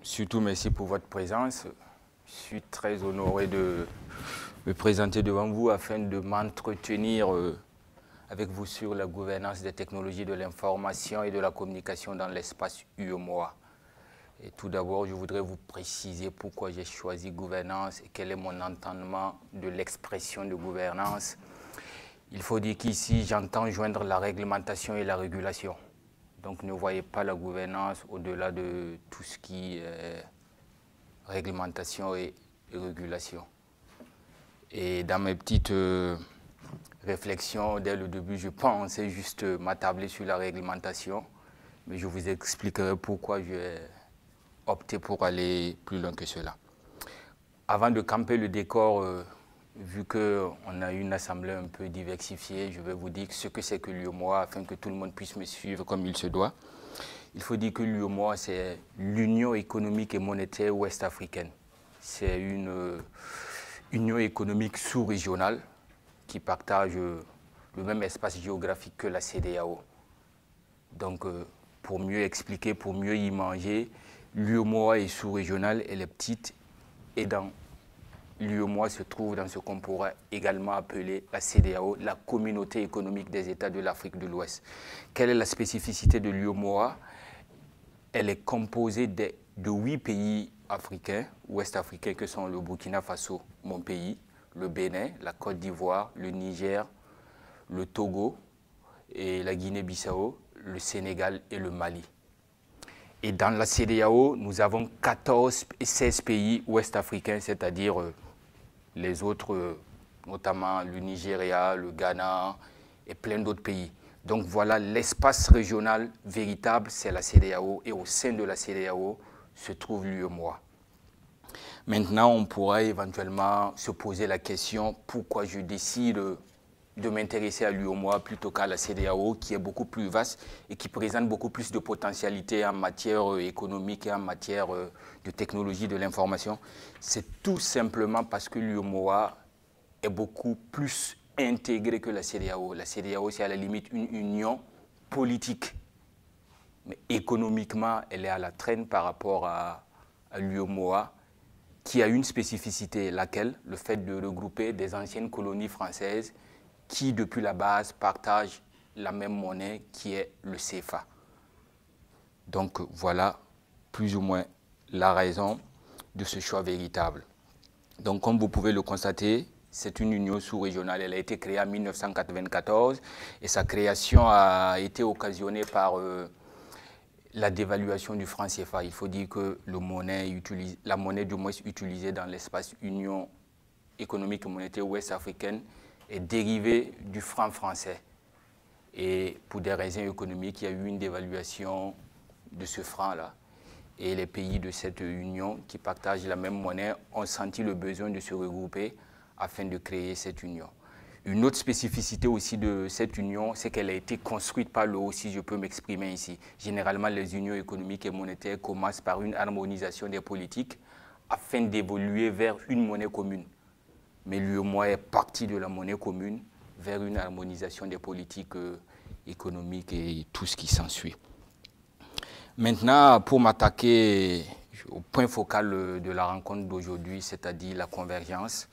Surtout merci pour votre présence. Je suis très honoré de me présenter devant vous afin de m'entretenir avec vous sur la gouvernance des technologies de l'information et de la communication dans l'espace UEMOA. Et tout d'abord, je voudrais vous préciser pourquoi j'ai choisi gouvernance et quel est mon entendement de l'expression de gouvernance. Il faut dire qu'ici, j'entends joindre la réglementation et la régulation. Donc ne voyez pas la gouvernance au-delà de tout ce qui est réglementation et régulation. Et dans mes petites réflexions, dès le début, je pensais juste m'attabler sur la réglementation, mais je vous expliquerai pourquoi j'ai opté pour aller plus loin que cela. Avant de camper le décor, vu qu'on a une assemblée un peu diversifiée, je vais vous dire ce que c'est que l'UEMOA afin que tout le monde puisse me suivre comme il se doit. Il faut dire que l'UEMOA, c'est l'Union économique et monétaire ouest-africaine. C'est une union économique sous-régionale qui partage le même espace géographique que la CEDEAO. Donc, pour mieux expliquer, pour mieux y manger, l'UEMOA est sous-régionale, elle est petite, et dans l'UEMOA se trouve dans ce qu'on pourrait également appeler la CEDEAO, la communauté économique des États de l'Afrique de l'Ouest. Quelle est la spécificité de l'UEMOA? Elle est composée de 8 pays africains, ouest-africains, que sont le Burkina Faso, mon pays, le Bénin, la Côte d'Ivoire, le Niger, le Togo et la Guinée-Bissau, le Sénégal et le Mali. Et dans la CEDEAO, nous avons 14 et 16 pays ouest-africains, c'est-à-dire les autres, notamment le Nigeria, le Ghana et plein d'autres pays. Donc voilà, l'espace régional véritable, c'est la CEDEAO, et au sein de la CEDEAO se trouve l'UEMOA. Maintenant, on pourrait éventuellement se poser la question pourquoi je décide de m'intéresser à l'UEMOA plutôt qu'à la CEDEAO, qui est beaucoup plus vaste et qui présente beaucoup plus de potentialités en matière économique et en matière de technologie de l'information. C'est tout simplement parce que l'UEMOA est beaucoup plus intégrée que la CEDEAO. La CEDEAO, c'est à la limite une union politique. Mais économiquement, elle est à la traîne par rapport à l'UEMOA, qui a une spécificité, laquelle? Le fait de regrouper des anciennes colonies françaises qui, depuis la base, partagent la même monnaie qui est le CFA. Donc voilà plus ou moins la raison de ce choix véritable. Donc comme vous pouvez le constater, c'est une union sous-régionale. Elle a été créée en 1994 et sa création a été occasionnée par la dévaluation du franc CFA. Il faut dire que la monnaie du moins utilisée dans l'espace Union économique et monétaire ouest-africaine est dérivée du franc français. Et pour des raisons économiques, il y a eu une dévaluation de ce franc-là. Et les pays de cette union qui partagent la même monnaie ont senti le besoin de se regrouper afin de créer cette union. Une autre spécificité aussi de cette union, c'est qu'elle a été construite par le haut, si je peux m'exprimer ici. Généralement, les unions économiques et monétaires commencent par une harmonisation des politiques afin d'évoluer vers une monnaie commune. Mais l'UEMOA est parti de la monnaie commune vers une harmonisation des politiques économiques et tout ce qui s'ensuit. Maintenant, pour m'attaquer au point focal de la rencontre d'aujourd'hui, c'est-à-dire la convergence,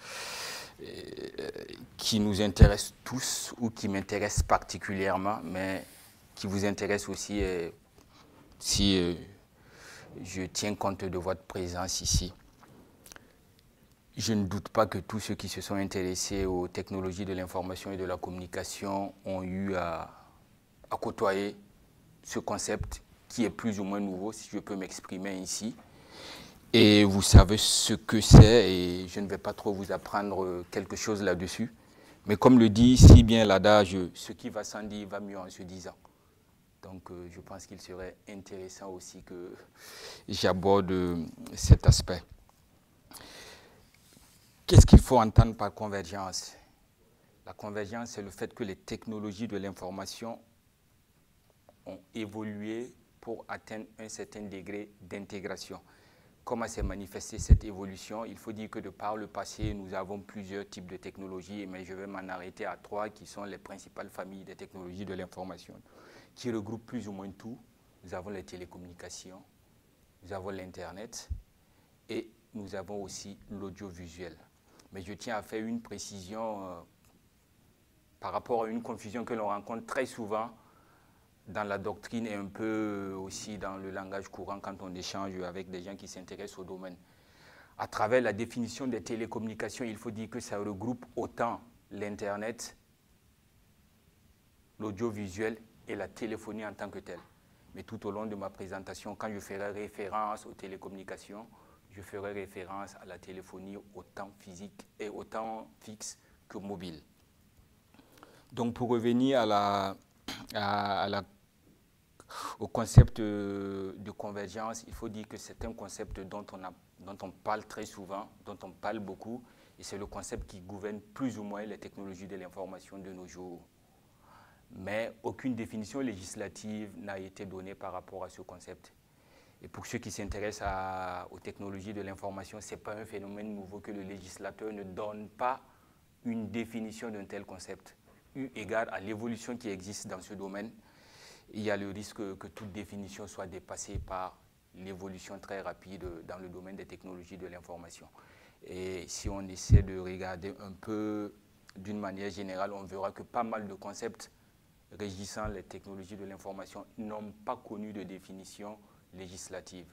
qui nous intéresse tous ou qui m'intéresse particulièrement, mais qui vous intéresse aussi si je tiens compte de votre présence ici. Je ne doute pas que tous ceux qui se sont intéressés aux technologies de l'information et de la communication ont eu à côtoyer ce concept qui est plus ou moins nouveau, si je peux m'exprimer ici. Et vous savez ce que c'est et je ne vais pas trop vous apprendre quelque chose là-dessus. Mais comme le dit si bien l'adage, ce qui va sans dire va mieux en se disant. Donc je pense qu'il serait intéressant aussi que j'aborde cet aspect. Qu'est-ce qu'il faut entendre par convergence? La convergence, c'est le fait que les technologies de l'information ont évolué pour atteindre un certain degré d'intégration. Comment s'est manifestée cette évolution? Il faut dire que de par le passé, nous avons plusieurs types de technologies, mais je vais m'en arrêter à 3 qui sont les principales familles des technologies de l'information, qui regroupent plus ou moins tout. Nous avons les télécommunications, nous avons l'Internet et nous avons aussi l'audiovisuel. Mais je tiens à faire une précision par rapport à une confusion que l'on rencontre très souvent dans la doctrine et un peu aussi dans le langage courant quand on échange avec des gens qui s'intéressent au domaine. À travers la définition des télécommunications, il faut dire que ça regroupe autant l'Internet, l'audiovisuel et la téléphonie en tant que telle. Mais tout au long de ma présentation, quand je ferai référence aux télécommunications, je ferai référence à la téléphonie autant physique et autant fixe que mobile. Donc pour revenir au concept de convergence, il faut dire que c'est un concept dont on parle très souvent, dont on parle beaucoup, et c'est le concept qui gouverne plus ou moins les technologies de l'information de nos jours. Mais aucune définition législative n'a été donnée par rapport à ce concept. Et pour ceux qui s'intéressent aux technologies de l'information, ce n'est pas un phénomène nouveau que le législateur ne donne pas une définition d'un tel concept. Eu égard à l'évolution qui existe dans ce domaine, il y a le risque que toute définition soit dépassée par l'évolution très rapide dans le domaine des technologies de l'information. Et si on essaie de regarder un peu d'une manière générale, on verra que pas mal de concepts régissant les technologies de l'information n'ont pas connu de définition législative.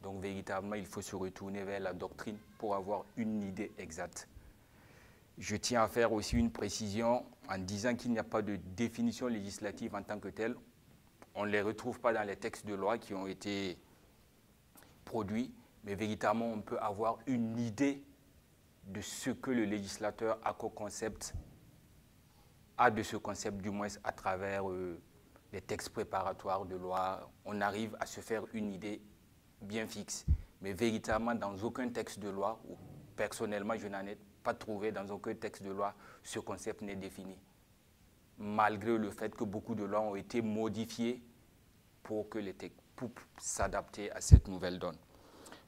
Donc véritablement, il faut se retourner vers la doctrine pour avoir une idée exacte. Je tiens à faire aussi une précision en disant qu'il n'y a pas de définition législative en tant que telle. On ne les retrouve pas dans les textes de loi qui ont été produits, mais véritablement, on peut avoir une idée de ce que le législateur a comme concept, a de ce concept du moins à travers les textes préparatoires de loi. On arrive à se faire une idée bien fixe, mais véritablement dans aucun texte de loi, ou personnellement je n'en ai pas trouvé dans aucun texte de loi, ce concept n'est défini. Malgré le fait que beaucoup de lois ont été modifiées pour s'adapter à cette nouvelle donne.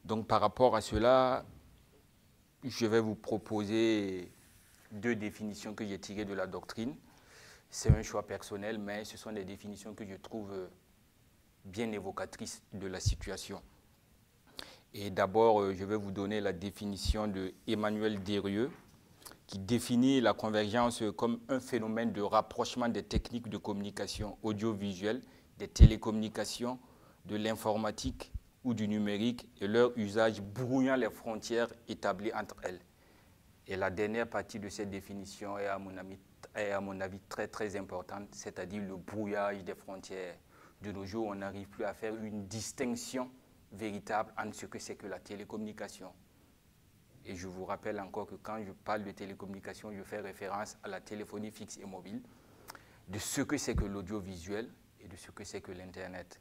Donc par rapport à cela, je vais vous proposer deux définitions que j'ai tirées de la doctrine. C'est un choix personnel, mais ce sont des définitions que je trouve bien évocatrices de la situation. Et d'abord, je vais vous donner la définition de Emmanuel Derieux, qui définit la convergence comme un phénomène de rapprochement des techniques de communication audiovisuelle, des télécommunications, de l'informatique ou du numérique et leur usage brouillant les frontières établies entre elles. Et la dernière partie de cette définition est à mon avis très très importante, c'est-à-dire le brouillage des frontières. De nos jours, on n'arrive plus à faire une distinction véritable entre ce que c'est que la télécommunication. Et je vous rappelle encore que quand je parle de télécommunication, je fais référence à la téléphonie fixe et mobile, de ce que c'est que l'audiovisuel et de ce que c'est que l'Internet.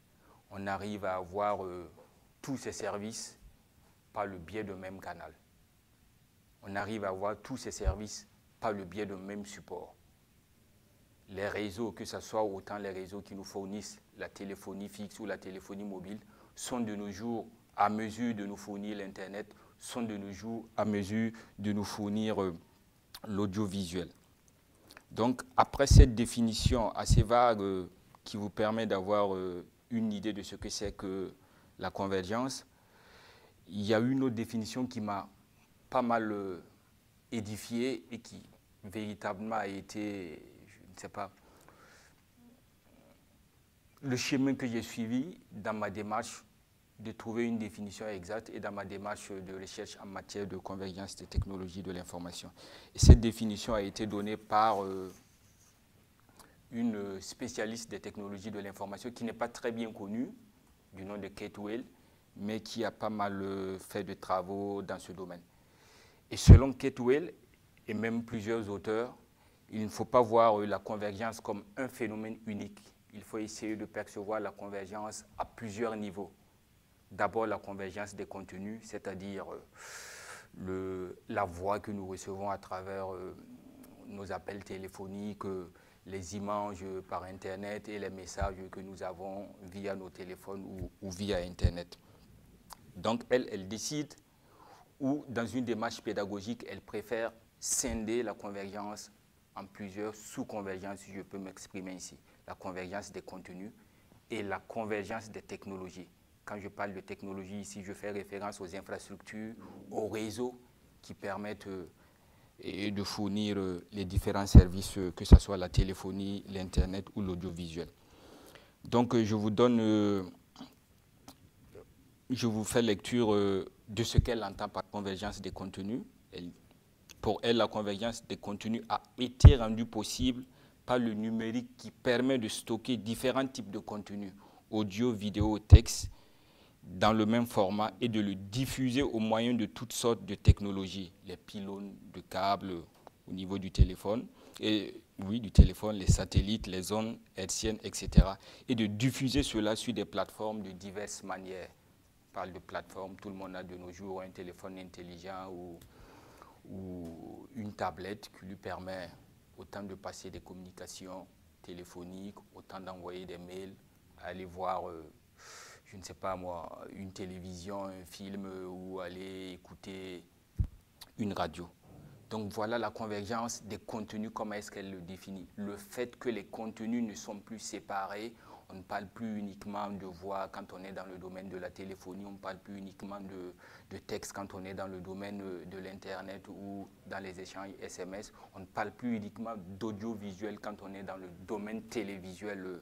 On arrive à avoir tous ces services par le biais d'un même canal. On arrive à avoir tous ces services par le biais d'un même support. Les réseaux, que ce soit autant les réseaux qui nous fournissent la téléphonie fixe ou la téléphonie mobile, sont de nos jours à mesure de nous fournir l'Internet, sont de nos jours à mesure de nous fournir l'audiovisuel. Donc, après cette définition assez vague qui vous permet d'avoir une idée de ce que c'est que la convergence, il y a une autre définition qui m'a pas mal édifié et qui véritablement a été, je ne sais pas, le chemin que j'ai suivi dans ma démarche de trouver une définition exacte et dans ma démarche de recherche en matière de convergence des technologies de l'information. Et cette définition a été donnée par une spécialiste des technologies de l'information qui n'est pas très bien connue, du nom de Kate Weil, mais qui a pas mal fait de travaux dans ce domaine. Et selon Kate Weil, et même plusieurs auteurs, il ne faut pas voir la convergence comme un phénomène unique. Il faut essayer de percevoir la convergence à plusieurs niveaux. D'abord, la convergence des contenus, c'est-à-dire la voix que nous recevons à travers nos appels téléphoniques, les images par Internet et les messages que nous avons via nos téléphones ou via Internet. Donc, elle décide, ou dans une démarche pédagogique, elle préfère scinder la convergence en plusieurs sous-convergences, si je peux m'exprimer ici. La convergence des contenus et la convergence des technologies. Quand je parle de technologie ici, je fais référence aux infrastructures, aux réseaux qui permettent de fournir les différents services, que ce soit la téléphonie, l'Internet ou l'audiovisuel. Donc, je vous fais lecture de ce qu'elle entend par convergence des contenus. Pour elle, la convergence des contenus a été rendue possible par le numérique qui permet de stocker différents types de contenus, audio, vidéo, texte, dans le même format et de le diffuser au moyen de toutes sortes de technologies, les pylônes de câbles au niveau du téléphone, les satellites, les ondes hertziennes, etc. Et de diffuser cela sur des plateformes de diverses manières. On parle de plateformes, tout le monde a de nos jours un téléphone intelligent ou une tablette qui lui permet autant de passer des communications téléphoniques, autant d'envoyer des mails, aller voir, je ne sais pas moi, une télévision, un film ou aller écouter une radio. Donc voilà la convergence des contenus, comment est-ce qu'elle le définit. Le fait que les contenus ne sont plus séparés, on ne parle plus uniquement de voix quand on est dans le domaine de la téléphonie, on ne parle plus uniquement de texte quand on est dans le domaine de l'Internet ou dans les échanges SMS, on ne parle plus uniquement d'audiovisuel quand on est dans le domaine télévisuel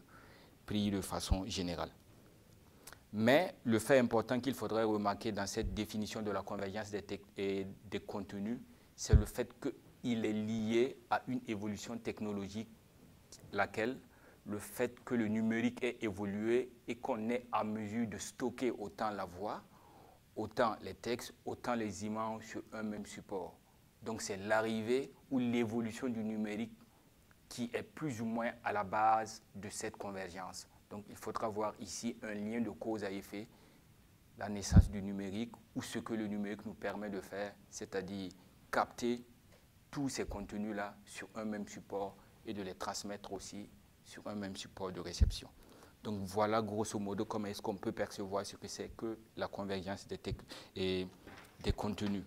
pris de façon générale. Mais le fait important qu'il faudrait remarquer dans cette définition de la convergence des contenus, c'est le fait qu'il est lié à une évolution technologique, laquelle, le fait que le numérique ait évolué et qu'on est à mesure de stocker autant la voix, autant les textes, autant les images sur un même support. Donc c'est l'arrivée ou l'évolution du numérique qui est plus ou moins à la base de cette convergence. Donc il faudra voir ici un lien de cause à effet, la naissance du numérique ou ce que le numérique nous permet de faire, c'est-à-dire capter tous ces contenus-là sur un même support et de les transmettre aussi sur un même support de réception. Donc voilà grosso modo comment est-ce qu'on peut percevoir ce que c'est que la convergence des contenus.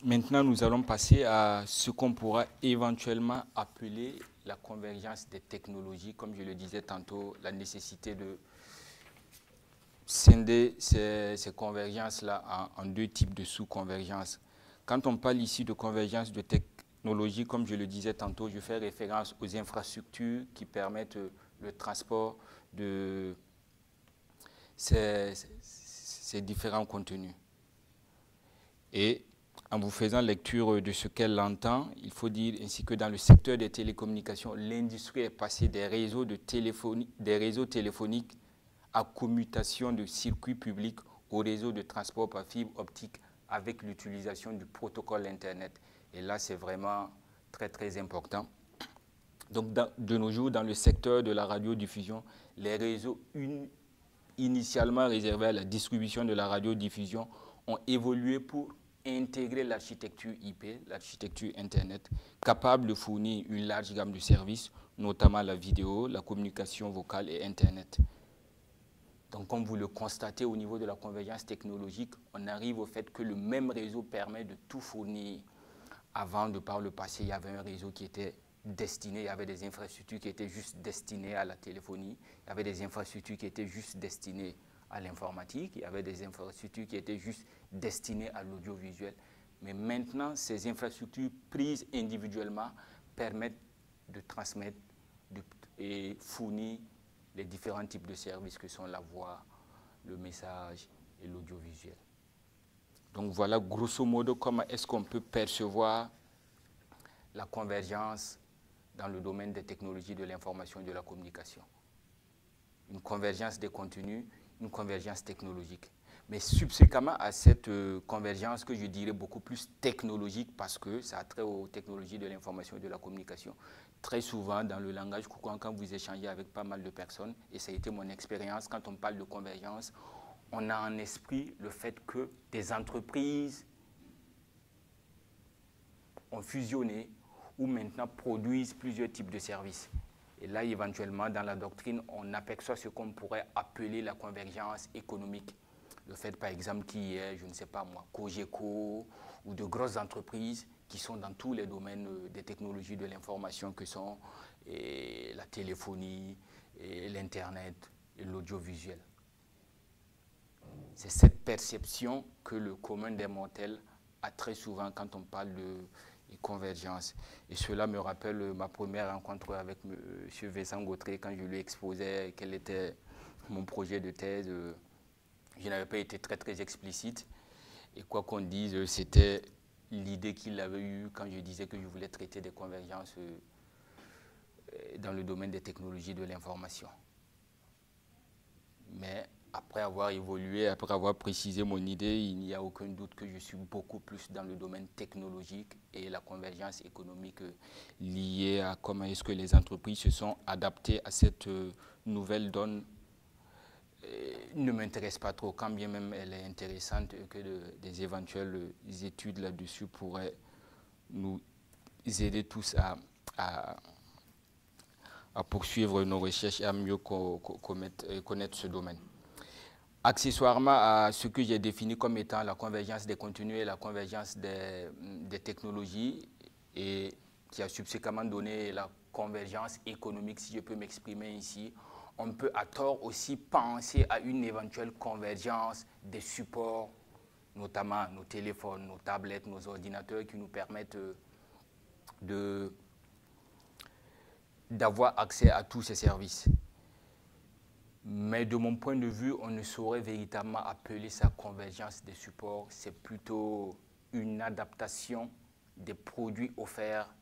Maintenant, nous allons passer à ce qu'on pourra éventuellement appeler la convergence des technologies. Comme je le disais tantôt, la nécessité de scinder ces convergences-là en deux types de sous-convergences. Quand on parle ici de convergence de technologies, comme je le disais tantôt, je fais référence aux infrastructures qui permettent le transport de ces différents contenus. Et en vous faisant lecture de ce qu'elle entend, il faut dire ainsi que dans le secteur des télécommunications, l'industrie est passée des réseaux téléphoniques à commutation de circuits publics au réseau de transport par fibre optique avec l'utilisation du protocole Internet. Et là, c'est vraiment très, très important. Donc, de nos jours, dans le secteur de la radiodiffusion, les réseaux initialement réservés à la distribution de la radiodiffusion ont évolué pour intégrer l'architecture IP, l'architecture Internet, capable de fournir une large gamme de services, notamment la vidéo, la communication vocale et Internet. Donc, comme vous le constatez au niveau de la convergence technologique, on arrive au fait que le même réseau permet de tout fournir. Avant, par le passé, il y avait un réseau qui était destiné, il y avait des infrastructures qui étaient juste destinées à la téléphonie, il y avait des infrastructures qui étaient juste destinées à l'informatique, il y avait des infrastructures qui étaient juste destinées à l'audiovisuel. Mais maintenant, ces infrastructures prises individuellement permettent de transmettre et fournir les différents types de services que sont la voix, le message et l'audiovisuel. Donc voilà grosso modo comment est-ce qu'on peut percevoir la convergence dans le domaine des technologies de l'information et de la communication. Une convergence des contenus, une convergence technologique. Mais subséquemment à cette convergence que je dirais beaucoup plus technologique parce que ça a trait aux technologies de l'information et de la communication, très souvent dans le langage courant, quand vous échangez avec pas mal de personnes, et ça a été mon expérience, quand on parle de convergence, on a en esprit le fait que des entreprises ont fusionné ou maintenant produisent plusieurs types de services. Et là, éventuellement, dans la doctrine, on aperçoit ce qu'on pourrait appeler la convergence économique. Le fait, par exemple, qu'il y ait, je ne sais pas moi, Cogeco ou de grosses entreprises qui sont dans tous les domaines des technologies de l'information que sont la téléphonie, et l'Internet et l'audiovisuel. C'est cette perception que le commun des mortels a très souvent quand on parle de convergence. Et cela me rappelle ma première rencontre avec M. Vincent Gautré quand je lui exposais quel était mon projet de thèse. Je n'avais pas été très explicite. Et quoi qu'on dise, c'était l'idée qu'il avait eue quand je disais que je voulais traiter des convergences dans le domaine des technologies de l'information. Mais après avoir évolué, après avoir précisé mon idée, il n'y a aucun doute que je suis beaucoup plus dans le domaine technologique et la convergence économique liée à comment est-ce que les entreprises se sont adaptées à cette nouvelle donne ne m'intéresse pas trop, quand bien même elle est intéressante et que des éventuelles études là-dessus pourraient nous aider tous à poursuivre nos recherches et à mieux connaître ce domaine. Accessoirement à ce que j'ai défini comme étant la convergence des contenus et la convergence des technologies, et qui a subséquemment donné la convergence économique, si je peux m'exprimer ici, on peut à tort aussi penser à une éventuelle convergence des supports, notamment nos téléphones, nos tablettes, nos ordinateurs, qui nous permettent d'avoir accès à tous ces services. Mais de mon point de vue, on ne saurait véritablement appeler ça convergence des supports. C'est plutôt une adaptation des produits offerts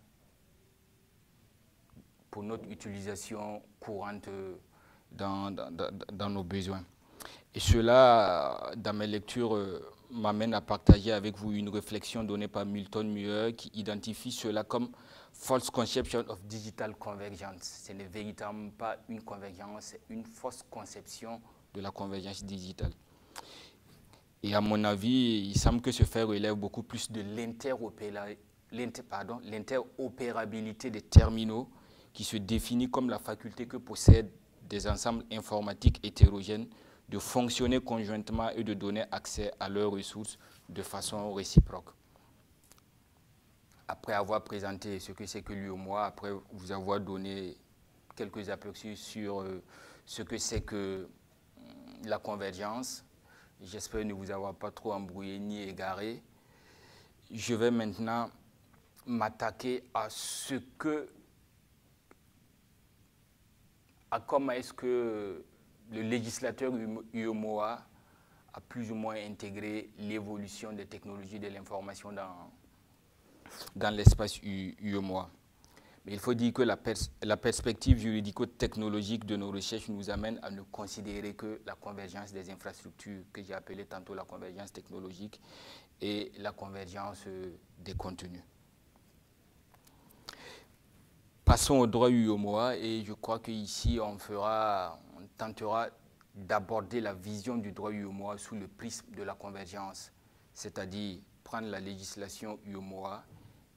pour notre utilisation courante dans nos besoins. Et cela, dans mes lectures, m'amène à partager avec vous une réflexion donnée par Milton Muir qui identifie cela comme false conception of digital convergence. Ce n'est véritablement pas une convergence, c'est une fausse conception de la convergence digitale. Et à mon avis, il semble que ce fait relève beaucoup plus de l'interopérabilité des terminaux, qui se définit comme la faculté que possèdent des ensembles informatiques hétérogènes de fonctionner conjointement et de donner accès à leurs ressources de façon réciproque. Après avoir présenté ce que c'est que l'UEMOA, après vous avoir donné quelques aperçus sur ce que c'est que la convergence, j'espère ne vous avoir pas trop embrouillé ni égaré, je vais maintenant m'attaquer à comment est-ce que le législateur UEMOA a plus ou moins intégré l'évolution des technologies de l'information dans l'espace UEMOA. Mais il faut dire que la perspective juridico-technologique de nos recherches nous amène à ne considérer que la convergence des infrastructures, que j'ai appelée tantôt la convergence technologique, et la convergence des contenus. Passons au droit UEMOA, et je crois qu'ici on tentera d'aborder la vision du droit UEMOA sous le prisme de la convergence, c'est-à-dire prendre la législation UEMOA,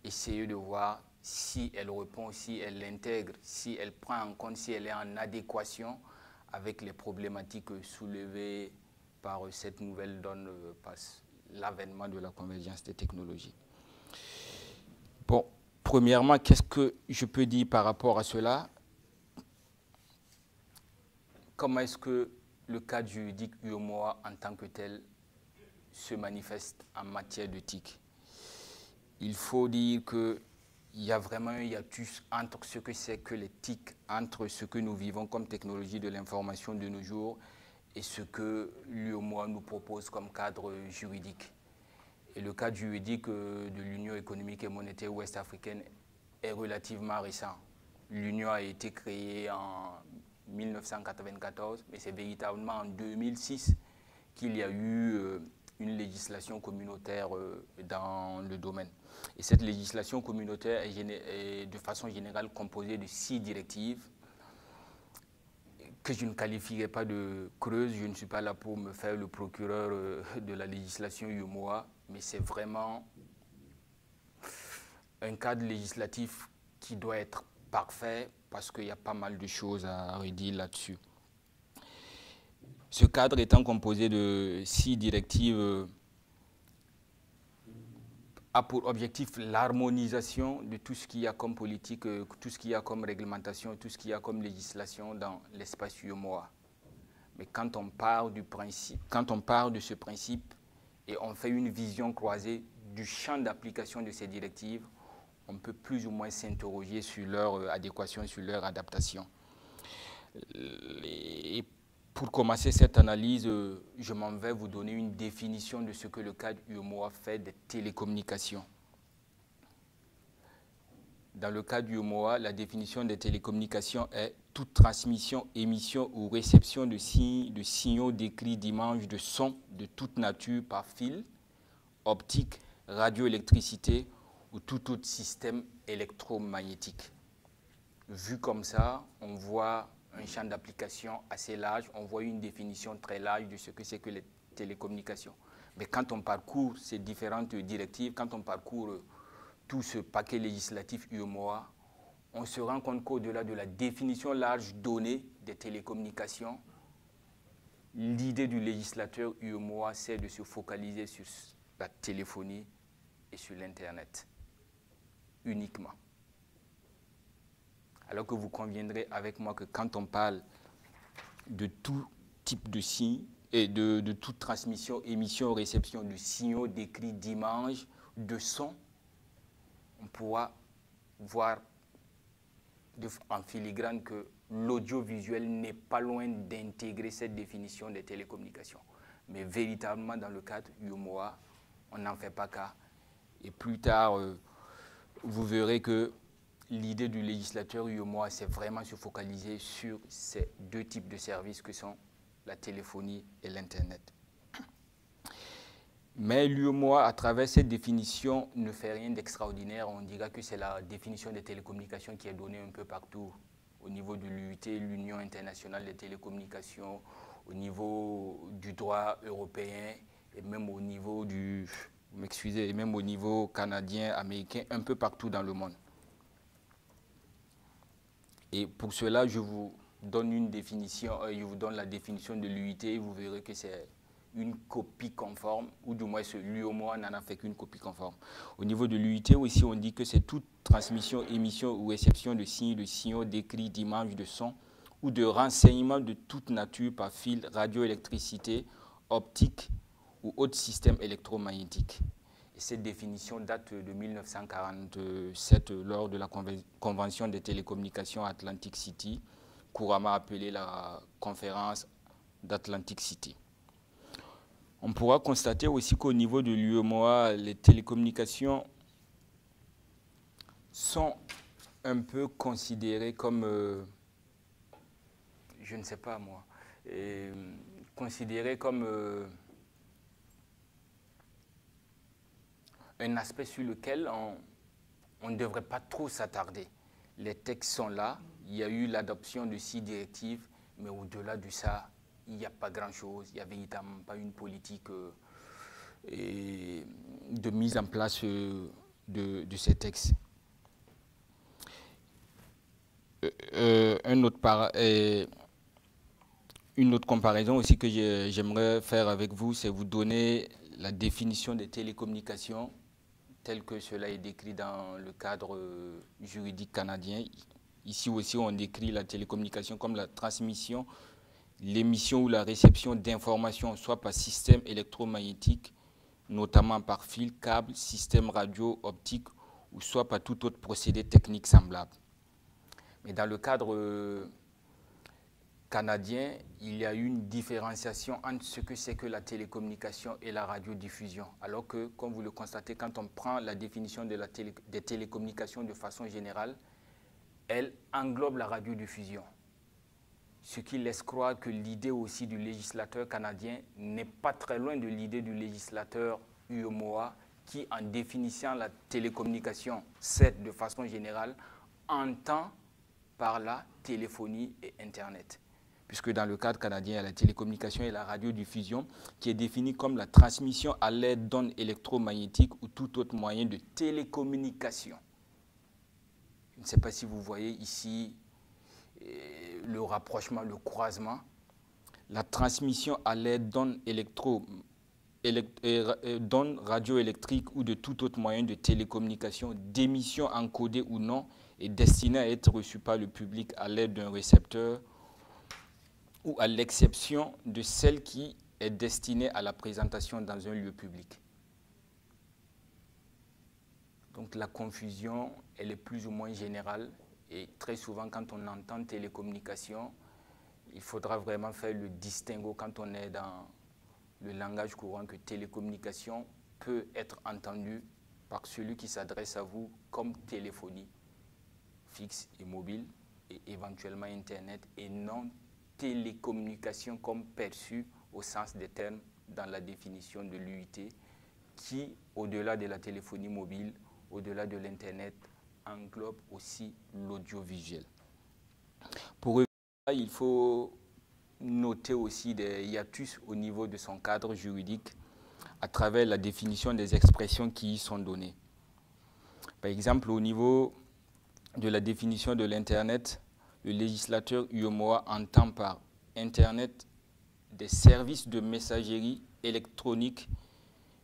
essayer de voir si elle répond, si elle l'intègre, si elle prend en compte, si elle est en adéquation avec les problématiques soulevées par cette nouvelle donne, par l'avènement de la convergence des technologies. Bon, premièrement, qu'est-ce que je peux dire par rapport à cela? Comment est-ce que le cadre juridique UEMOA en tant que tel se manifeste en matière de TIC? Il faut dire qu'il y a vraiment un hiatus entre ce que c'est que les TIC, entre ce que nous vivons comme technologie de l'information de nos jours et ce que l'UEMOA nous propose comme cadre juridique. Et le cadre juridique de l'Union économique et monétaire ouest-africaine est relativement récent. L'Union a été créée en 1994, mais c'est véritablement en 2006 qu'il y a eu une législation communautaire dans le domaine. Et cette législation communautaire est de façon générale composée de 6 directives que je ne qualifierais pas de creuses. Je ne suis pas là pour me faire le procureur de la législation UEMOA, mais c'est vraiment un cadre législatif qui doit être parfait parce qu'il y a pas mal de choses à redire là-dessus. Ce cadre étant composé de 6 directives a pour objectif l'harmonisation de tout ce qu'il y a comme politique, tout ce qu'il y a comme réglementation, tout ce qu'il y a comme législation dans l'espace UEMOA. Mais quand on part du principe, quand on part de ce principe et on fait une vision croisée du champ d'application de ces directives, on peut plus ou moins s'interroger sur leur adéquation, sur leur adaptation. Et pour commencer cette analyse, je m'en vais vous donner une définition de ce que le cadre UEMOA fait des télécommunications. Dans le cadre UEMOA, la définition des télécommunications est toute transmission, émission ou réception de signaux, d'écrits, d'images, de sons de toute nature par fil, optique, radioélectricité ou tout autre système électromagnétique. Vu comme ça, on voit un champ d'application assez large, on voit une définition très large de ce que c'est que les télécommunications. Mais quand on parcourt ces différentes directives, quand on parcourt tout ce paquet législatif UEMOA, on se rend compte qu'au-delà de la définition large donnée des télécommunications, l'idée du législateur UEMOA, c'est de se focaliser sur la téléphonie et sur l'Internet uniquement. Alors que vous conviendrez avec moi que quand on parle de tout type de signes et de toute transmission, émission, réception de signaux, d'écrits, d'images, de sons, on pourra voir en filigrane que l'audiovisuel n'est pas loin d'intégrer cette définition des télécommunications. Mais véritablement, dans le cadre UEMOA, on n'en fait pas cas. Et plus tard, vous verrez que l'idée du législateur UEMOA, c'est vraiment se focaliser sur ces deux types de services que sont la téléphonie et l'Internet. Mais l'UEMOA, à travers cette définition, ne fait rien d'extraordinaire. On dira que c'est la définition des télécommunications qui est donnée un peu partout, au niveau de l'UIT, l'Union internationale des télécommunications, au niveau du droit européen et même au niveau même au niveau canadien, américain, un peu partout dans le monde. Et pour cela, je vous donne une définition, je vous donne la définition de l'UIT, vous verrez que c'est une copie conforme, ou du moins l'UEMOA n'en a fait qu'une copie conforme. Au niveau de l'UIT aussi, on dit que c'est toute transmission, émission ou réception de signes, de signaux, d'écrits, d'images, de sons ou de renseignements de toute nature par fil, radioélectricité, optique ou autre système électromagnétique. Et cette définition date de 1947 lors de la Convention des télécommunications Atlantic City, couramment appelée la conférence d'Atlantic City. On pourra constater aussi qu'au niveau de l'UEMOA, les télécommunications sont un peu considérées comme, je ne sais pas moi, considérées comme un aspect sur lequel on ne devrait pas trop s'attarder. Les textes sont là, il y a eu l'adoption de 6 directives, mais au-delà de ça, il n'y a pas grand-chose, il n'y a véritablement pas une politique de mise en place de ces textes. Une autre comparaison aussi que j'aimerais faire avec vous, c'est vous donner la définition des télécommunications tel que cela est décrit dans le cadre juridique canadien. Ici aussi, on décrit la télécommunication comme la transmission, l'émission ou la réception d'informations, soit par système électromagnétique, notamment par fil, câble, système radio, optique, ou soit par tout autre procédé technique semblable. Mais dans le cadre canadien, il y a une différenciation entre ce que c'est que la télécommunication et la radiodiffusion. Alors que, comme vous le constatez, quand on prend la définition des télécommunications de façon générale, elle englobe la radiodiffusion. Ce qui laisse croire que l'idée aussi du législateur canadien n'est pas très loin de l'idée du législateur UEMOA qui, en définissant la télécommunication, certes de façon générale, entend par la téléphonie et Internet. Puisque dans le cadre canadien, il y a la télécommunication et la radiodiffusion qui est définie comme la transmission à l'aide d'ondes électromagnétiques ou tout autre moyen de télécommunication. Je ne sais pas si vous voyez ici le rapprochement, le croisement. La transmission à l'aide d'ondes d'ondes radioélectriques ou de tout autre moyen de télécommunication, d'émission encodée ou non, est destinée à être reçue par le public à l'aide d'un récepteur ou à l'exception de celle qui est destinée à la présentation dans un lieu public. Donc la confusion, elle est plus ou moins générale et très souvent quand on entend télécommunication, il faudra vraiment faire le distinguo quand on est dans le langage courant que télécommunication peut être entendu par celui qui s'adresse à vous comme téléphonie fixe et mobile et éventuellement Internet et non télécommunication comme perçue au sens des termes dans la définition de l'UIT qui, au-delà de la téléphonie mobile, au-delà de l'Internet, englobe aussi l'audiovisuel. Pour eux, il faut noter aussi des hiatus au niveau de son cadre juridique à travers la définition des expressions qui y sont données. Par exemple, au niveau de la définition de l'Internet, le législateur UEMOA entend par Internet des services de messagerie électronique,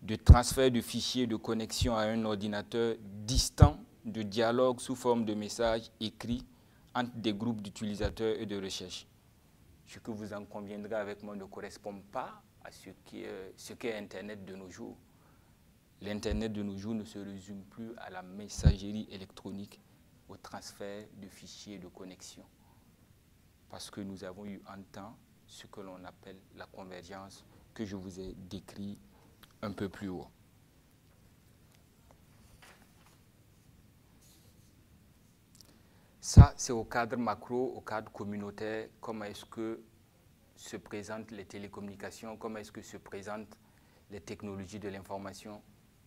de transfert de fichiers de connexion à un ordinateur distant, de dialogue sous forme de messages écrits entre des groupes d'utilisateurs et de recherche. Ce que vous en conviendrez avec moi ne correspond pas à ce qu'est Internet de nos jours. L'Internet de nos jours ne se résume plus à la messagerie électronique, au transfert de fichiers de connexion. Parce que nous avons eu en temps ce que l'on appelle la convergence que je vous ai décrit un peu plus haut. Ça, c'est au cadre macro, au cadre communautaire, comment est-ce que se présentent les télécommunications, comment est-ce que se présentent les technologies de l'information,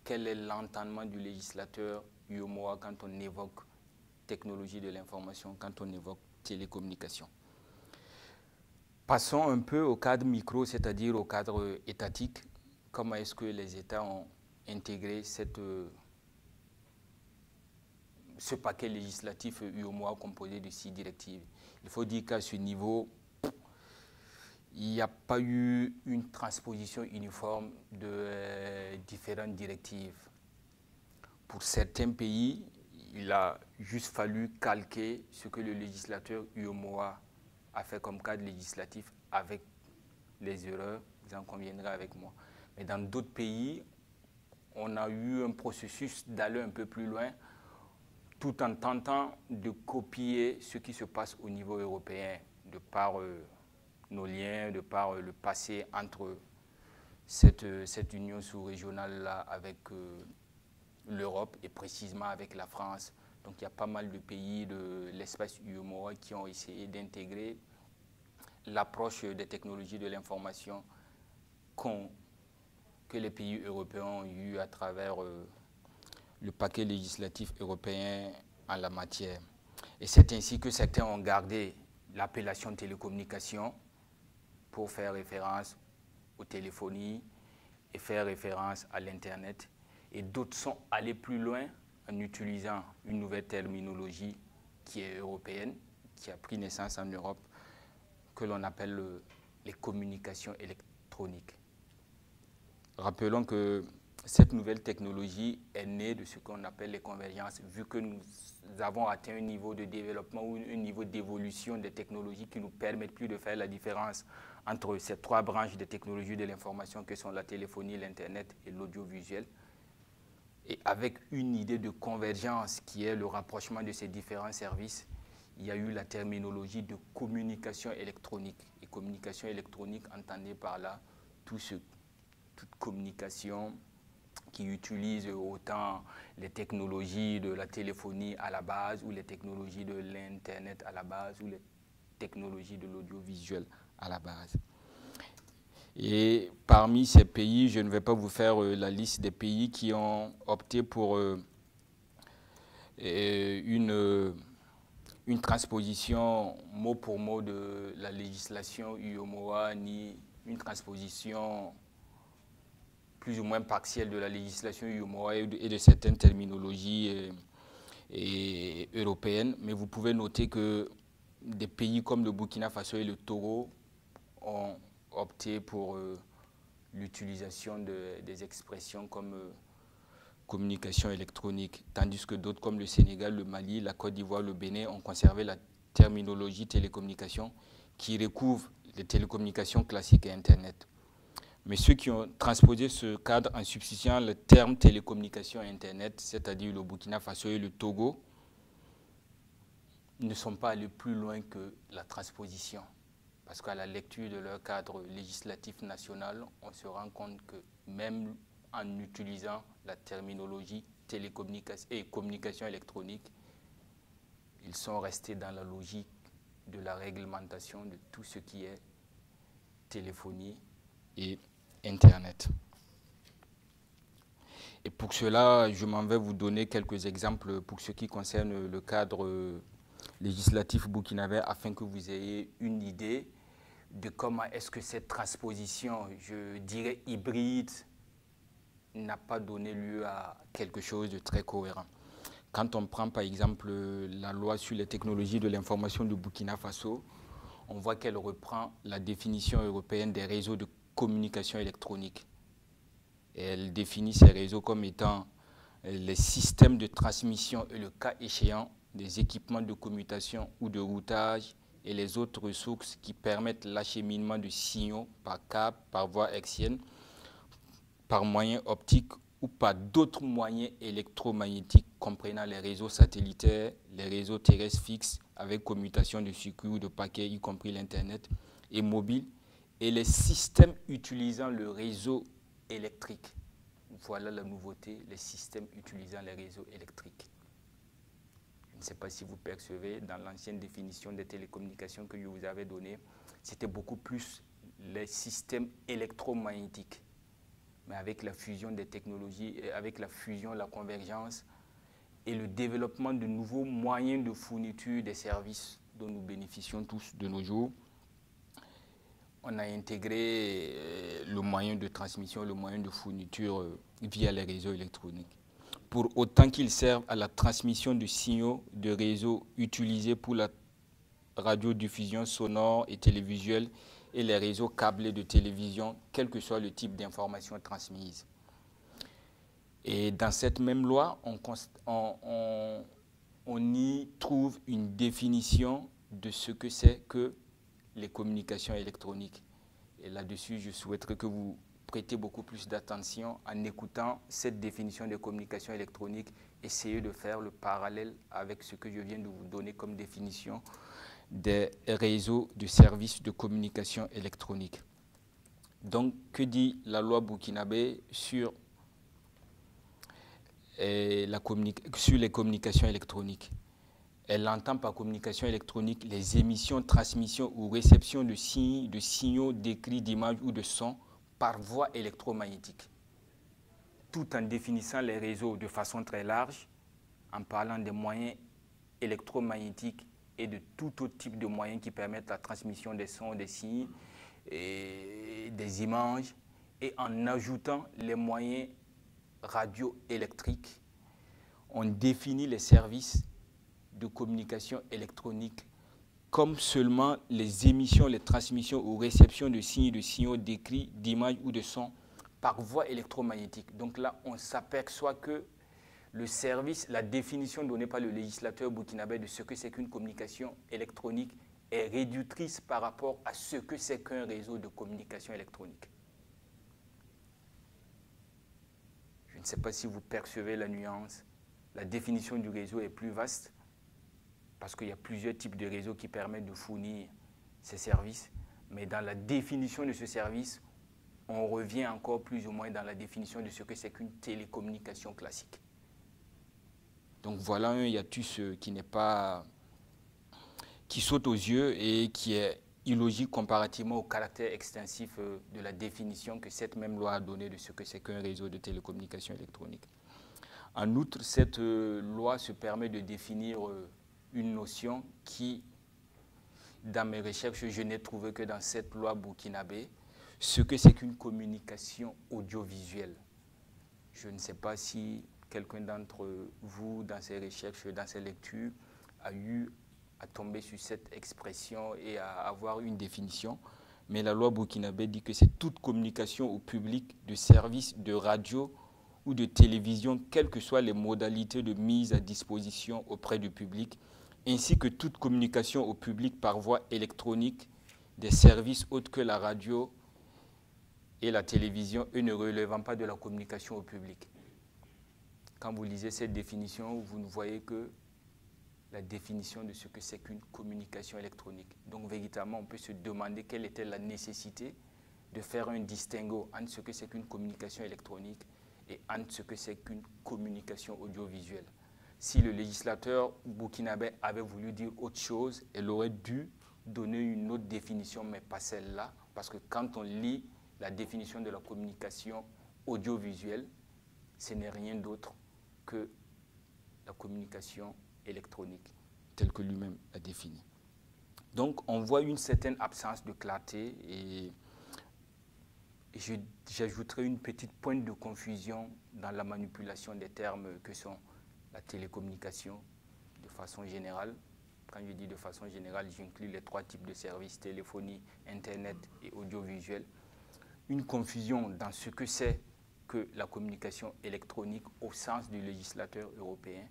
quel est l'entendement du législateur UEMOA quand on évoque technologie de l'information, quand on évoque télécommunication. Passons un peu au cadre micro, c'est-à-dire au cadre étatique. Comment est-ce que les États ont intégré ce paquet législatif UEMOA composé de 6 directives? Il faut dire qu'à ce niveau, il n'y a pas eu une transposition uniforme de différentes directives. Pour certains pays, il a juste fallu calquer ce que le législateur UEMOA a fait comme cadre législatif avec les erreurs, vous en conviendrez avec moi. Mais dans d'autres pays, on a eu un processus d'aller un peu plus loin tout en tentant de copier ce qui se passe au niveau européen de par nos liens, de par le passé entre cette union sous-régionale-là avec l'Europe et précisément avec la France. Donc il y a pas mal de pays de l'espace UEMOA qui ont essayé d'intégrer l'approche des technologies de l'information que les pays européens ont eu à travers le paquet législatif européen en la matière. Et c'est ainsi que certains ont gardé l'appellation télécommunication pour faire référence aux téléphonies et faire référence à l'Internet. Et d'autres sont allés plus loin en utilisant une nouvelle terminologie qui est européenne, qui a pris naissance en Europe, que l'on appelle les communications électroniques. Rappelons que cette nouvelle technologie est née de ce qu'on appelle les convergences, vu que nous avons atteint un niveau de développement ou un niveau d'évolution des technologies qui ne nous permettent plus de faire la différence entre ces 3 branches des technologies de l'information que sont la téléphonie, l'Internet et l'audiovisuel. Et avec une idée de convergence qui est le rapprochement de ces différents services, il y a eu la terminologie de communication électronique. Et communication électronique, entendez par là toute communication qui utilise autant les technologies de la téléphonie à la base ou les technologies de l'Internet à la base ou les technologies de l'audiovisuel à la base. Et parmi ces pays, je ne vais pas vous faire la liste des pays qui ont opté pour une transposition mot pour mot de la législation UEMOA, ni une transposition plus ou moins partielle de la législation UEMOA et de certaines terminologies européennes. Mais vous pouvez noter que des pays comme le Burkina Faso et le Togo ont opté pour l'utilisation des expressions comme communication électronique, tandis que d'autres comme le Sénégal, le Mali, la Côte d'Ivoire, le Bénin ont conservé la terminologie télécommunication qui recouvre les télécommunications classiques et Internet. Mais ceux qui ont transposé ce cadre en substituant le terme télécommunication et Internet, c'est-à-dire le Burkina Faso et le Togo, ne sont pas allés plus loin que la transposition. Parce qu'à la lecture de leur cadre législatif national, on se rend compte que même en utilisant la terminologie télécommunication et communication électronique, ils sont restés dans la logique de la réglementation de tout ce qui est téléphonie et Internet. Et pour cela, je m'en vais vous donner quelques exemples pour ce qui concerne le cadre législatif burkinabé afin que vous ayez une idée de comment est-ce que cette transposition, je dirais hybride, n'a pas donné lieu à quelque chose de très cohérent. Quand on prend par exemple la loi sur les technologies de l'information du Burkina Faso, on voit qu'elle reprend la définition européenne des réseaux de communication électronique. Et elle définit ces réseaux comme étant les systèmes de transmission et le cas échéant des équipements de commutation ou de routage et les autres ressources qui permettent l'acheminement de signaux par câble, par voie hertzienne, par moyen optique ou par d'autres moyens électromagnétiques comprenant les réseaux satellitaires, les réseaux terrestres fixes avec commutation de circuits ou de paquets, y compris l'Internet, et mobile, et les systèmes utilisant le réseau électrique. Voilà la nouveauté, les systèmes utilisant les réseaux électriques. Je ne sais pas si vous percevez, dans l'ancienne définition des télécommunications que je vous avais donnée, c'était beaucoup plus les systèmes électromagnétiques. Mais avec la fusion des technologies, avec la fusion, la convergence et le développement de nouveaux moyens de fourniture des services dont nous bénéficions tous de nos jours, on a intégré le moyen de transmission, le moyen de fourniture via les réseaux électroniques. Pour autant qu'ils servent à la transmission de signaux de réseaux utilisés pour la radiodiffusion sonore et télévisuelle et les réseaux câblés de télévision, quel que soit le type d'information transmise. Et dans cette même loi, on y trouve une définition de ce que c'est que les communications électroniques. Et là-dessus, je souhaiterais que vous prêtez beaucoup plus d'attention en écoutant cette définition des communications électroniques. Essayez de faire le parallèle avec ce que je viens de vous donner comme définition des réseaux de services de communication électronique. Donc, que dit la loi burkinabé sur les communications électroniques? Elle entend par communication électronique les émissions, transmissions ou réceptions de signaux, d'écrits, d'images ou de sons par voie électromagnétique, tout en définissant les réseaux de façon très large, en parlant des moyens électromagnétiques et de tout autre type de moyens qui permettent la transmission des sons, des signes, et des images, et en ajoutant les moyens radioélectriques. On définit les services de communication électronique comme seulement les émissions, les transmissions ou réceptions de signes, de signaux, d'écrits, d'images ou de sons par voie électromagnétique. Donc là, on s'aperçoit que le service, la définition donnée par le législateur burkinabé de ce que c'est qu'une communication électronique est réductrice par rapport à ce que c'est qu'un réseau de communication électronique. Je ne sais pas si vous percevez la nuance. La définition du réseau est plus vaste parce qu'il y a plusieurs types de réseaux qui permettent de fournir ces services. Mais dans la définition de ce service, on revient encore plus ou moins dans la définition de ce que c'est qu'une télécommunication classique. Donc voilà un hiatus qui saute aux yeux et qui est illogique comparativement au caractère extensif de la définition que cette même loi a donnée de ce que c'est qu'un réseau de télécommunication électronique. En outre, cette loi se permet de définir une notion qui, dans mes recherches, je n'ai trouvé que dans cette loi burkinabé, ce que c'est qu'une communication audiovisuelle. Je ne sais pas si quelqu'un d'entre vous, dans ses recherches, dans ses lectures, a eu à tomber sur cette expression et à avoir une définition. mais la loi burkinabé dit que c'est toute communication au public de services de radio ou de télévision, quelles que soient les modalités de mise à disposition auprès du public, ainsi que toute communication au public par voie électronique des services autres que la radio et la télévision, eux ne relevant pas de la communication au public. Quand vous lisez cette définition, vous ne voyez que la définition de ce que c'est qu'une communication électronique. Donc véritablement, on peut se demander quelle était la nécessité de faire un distinguo entre ce que c'est qu'une communication électronique et entre ce que c'est qu'une communication audiovisuelle. Si le législateur burkinabé avait voulu dire autre chose, elle aurait dû donner une autre définition, mais pas celle-là, parce que quand on lit la définition de la communication audiovisuelle, ce n'est rien d'autre que la communication électronique, telle que lui-même a défini. Donc, on voit une certaine absence de clarté et j'ajouterai une petite pointe de confusion dans la manipulation des termes que sont la télécommunication de façon générale. Quand je dis de façon générale, j'inclus les 3 types de services, téléphonie, Internet et audiovisuel. Une confusion dans ce que c'est que la communication électronique au sens du législateur européen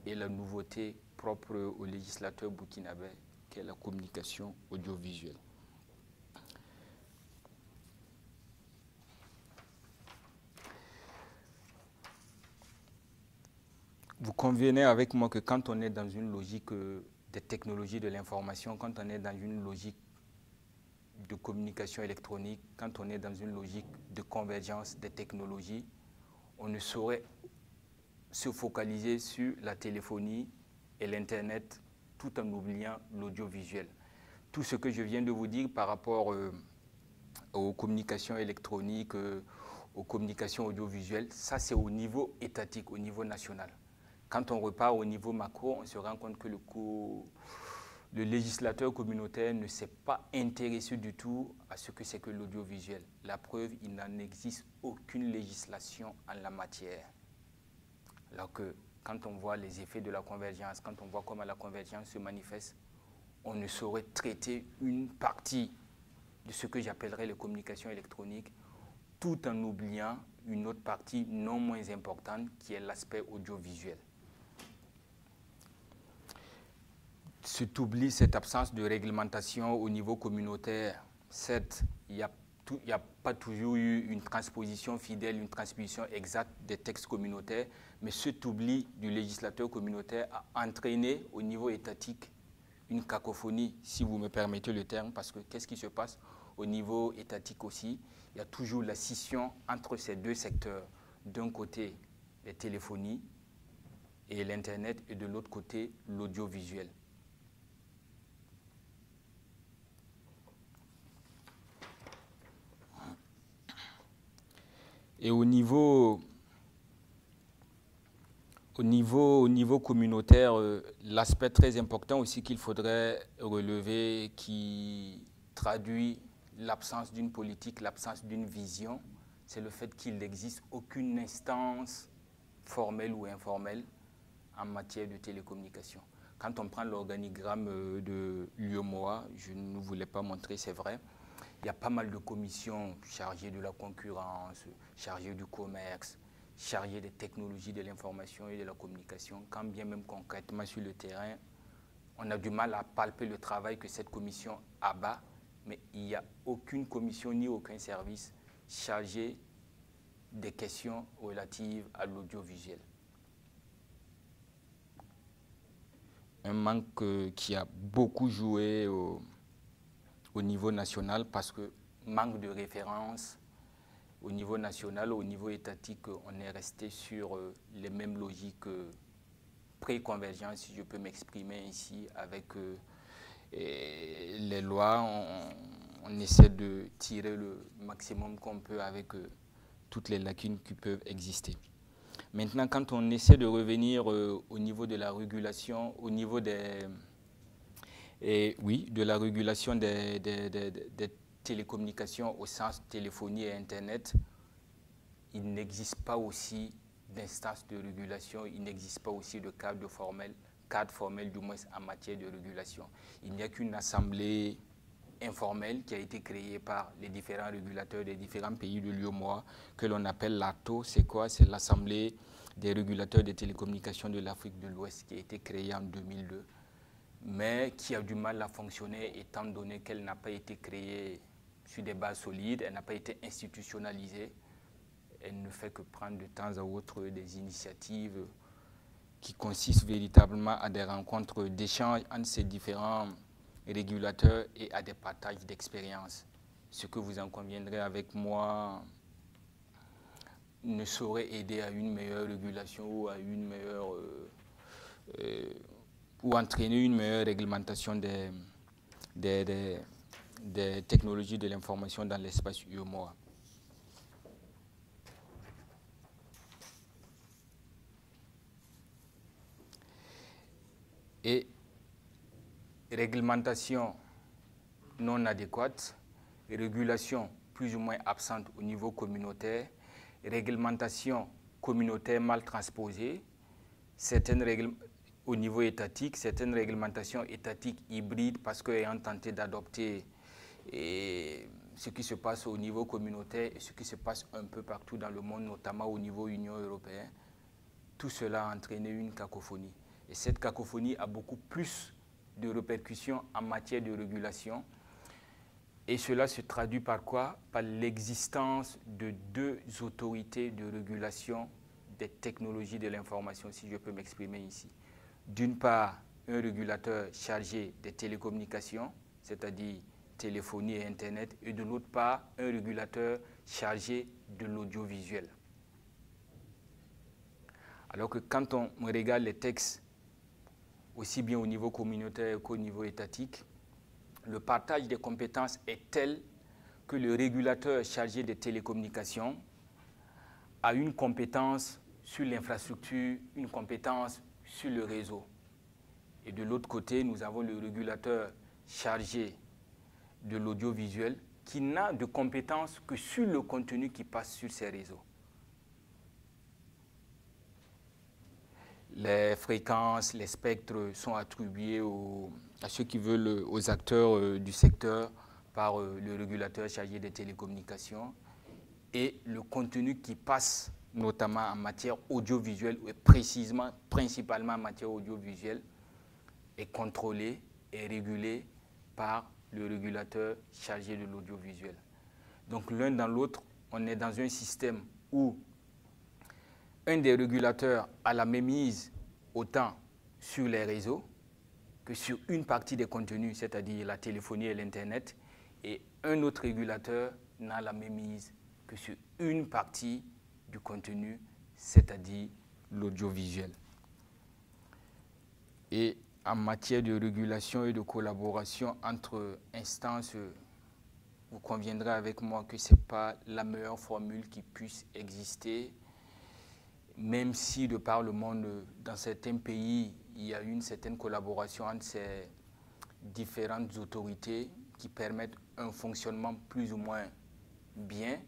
et la nouveauté propre au législateur burkinabé, qui est la communication audiovisuelle. Vous convenez avec moi que quand on est dans une logique des technologies de l'information, quand on est dans une logique de communication électronique, quand on est dans une logique de convergence des technologies, on ne saurait se focaliser sur la téléphonie et l'Internet tout en oubliant l'audiovisuel. Tout ce que je viens de vous dire par rapport aux communications électroniques, aux communications audiovisuelles, ça c'est au niveau étatique, au niveau national. Quand on repart au niveau macro, on se rend compte que le législateur communautaire ne s'est pas intéressé du tout à ce que c'est que l'audiovisuel. La preuve, il n'en existe aucune législation en la matière. Alors que quand on voit les effets de la convergence, quand on voit comment la convergence se manifeste, on ne saurait traiter une partie de ce que j'appellerais les communications électroniques tout en oubliant une autre partie non moins importante qui est l'aspect audiovisuel. Cet oubli, cette absence de réglementation au niveau communautaire, certes, il n'y a pas toujours eu une transposition fidèle, une transposition exacte des textes communautaires, mais cet oubli du législateur communautaire a entraîné au niveau étatique une cacophonie, si vous me permettez le terme, parce que qu'est-ce qui se passe au niveau étatique aussi? Il y a toujours la scission entre ces deux secteurs. D'un côté, les téléphonies et l'Internet, et de l'autre côté, l'audiovisuel. Et au niveau communautaire, l'aspect très important aussi qu'il faudrait relever, qui traduit l'absence d'une politique, l'absence d'une vision, c'est le fait qu'il n'existe aucune instance formelle ou informelle en matière de télécommunication. Quand on prend l'organigramme de l'UEMOA, je ne voulais pas montrer, c'est vrai, il y a pas mal de commissions chargées de la concurrence, chargées du commerce, chargées des technologies de l'information et de la communication, quand bien même concrètement sur le terrain, on a du mal à palper le travail que cette commission abat, mais il n'y a aucune commission ni aucun service chargé des questions relatives à l'audiovisuel. Un manque qui a beaucoup joué au niveau national parce que manque de référence au niveau national, au niveau étatique, on est resté sur les mêmes logiques pré-convergence, si je peux m'exprimer ici, avec les lois. On essaie de tirer le maximum qu'on peut avec toutes les lacunes qui peuvent exister. Maintenant, quand on essaie de revenir au niveau de la régulation, au niveau de la régulation des télécommunications au sens téléphonie et Internet, il n'existe pas aussi d'instance de régulation, il n'existe pas aussi de cadre formel du moins en matière de régulation. Il n'y a qu'une assemblée informel qui a été créé par les différents régulateurs des différents pays de l'UEMOA, que l'on appelle l'ARTO. C'est quoi? C'est l'Assemblée des régulateurs des télécommunications de l'Afrique de l'Ouest, qui a été créée en 2002, mais qui a du mal à fonctionner étant donné qu'elle n'a pas été créée sur des bases solides, elle n'a pas été institutionnalisée. Elle ne fait que prendre de temps à autre des initiatives qui consistent véritablement à des rencontres d'échange entre ces différents régulateurs et à des partages d'expériences. Ce que vous en conviendrez avec moi ne saurait aider à une meilleure régulation ou à une meilleure ou entraîner une meilleure réglementation des technologies de l'information dans l'espace UEMOA. Et réglementation non adéquate, régulation plus ou moins absente au niveau communautaire, réglementation communautaire mal transposée, au niveau étatique, certaines réglementations étatiques hybrides parce qu'ayant tenté d'adopter ce qui se passe au niveau communautaire et ce qui se passe un peu partout dans le monde, notamment au niveau Union européenne, tout cela a entraîné une cacophonie. Et cette cacophonie a beaucoup plus de répercussions en matière de régulation. Et cela se traduit par quoi? Par l'existence de deux autorités de régulation des technologies de l'information, si je peux m'exprimer ici. D'une part, un régulateur chargé des télécommunications, c'est-à-dire téléphonie et Internet, et de l'autre part, un régulateur chargé de l'audiovisuel. Alors que quand on regarde les textes, aussi bien au niveau communautaire qu'au niveau étatique, le partage des compétences est tel que le régulateur chargé des télécommunications a une compétence sur l'infrastructure, une compétence sur le réseau. Et de l'autre côté, nous avons le régulateur chargé de l'audiovisuel qui n'a de compétences que sur le contenu qui passe sur ces réseaux. Les fréquences, les spectres sont attribués à ceux qui veulent, aux acteurs du secteur par le régulateur chargé des télécommunications. Et le contenu qui passe, notamment en matière audiovisuelle, et principalement en matière audiovisuelle, est contrôlé et régulé par le régulateur chargé de l'audiovisuel. Donc l'un dans l'autre, on est dans un système où un des régulateurs a la mainmise autant sur les réseaux que sur une partie des contenus, c'est-à-dire la téléphonie et l'Internet, et un autre régulateur n'a la mainmise que sur une partie du contenu, c'est-à-dire l'audiovisuel. Et en matière de régulation et de collaboration entre instances, vous conviendrez avec moi que ce n'est pas la meilleure formule qui puisse exister, même si de par le monde, dans certains pays, il y a une certaine collaboration entre ces différentes autorités qui permettent un fonctionnement plus ou moins bien.